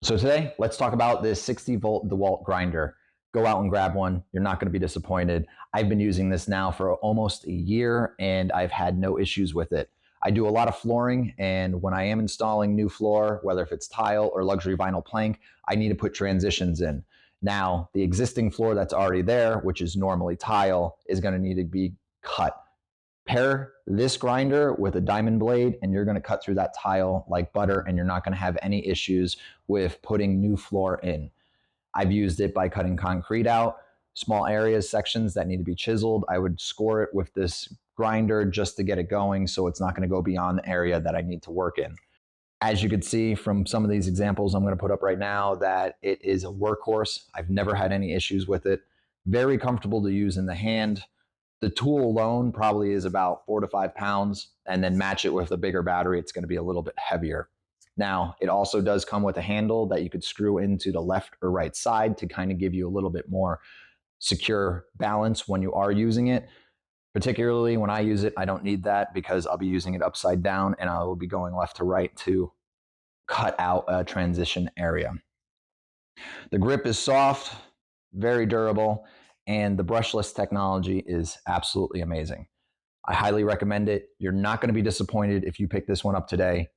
So today, let's talk about this 60-volt DEWALT grinder. Go out and grab one. You're not going to be disappointed. I've been using this now for almost a year and I've had no issues with it. I do a lot of flooring, and when I am installing new floor, whether if it's tile or luxury vinyl plank, I need to put transitions in. Now, the existing floor that's already there, which is normally tile, is going to need to be cut. Pair this grinder with a diamond blade and you're going to cut through that tile like butter, and you're not going to have any issues with putting new floor in. I've used it by cutting concrete out, small areas, sections that need to be chiseled. I would score it with this grinder just to get it going, so it's not going to go beyond the area that I need to work in. As you can see from some of these examples I'm going to put up right now, that it is a workhorse. I've never had any issues with it. Very comfortable to use in the hand. The tool alone probably is about 4 to 5 pounds, and then match it with a bigger battery, it's going to be a little bit heavier. Now, it also does come with a handle that you could screw into the left or right side to kind of give you a little bit more secure balance when you are using it. Particularly when I use it, I don't need that because I'll be using it upside down and I will be going left to right to cut out a transition area. The grip is soft, very durable, and the brushless technology is absolutely amazing. I highly recommend it. You're not going to be disappointed if you pick this one up today.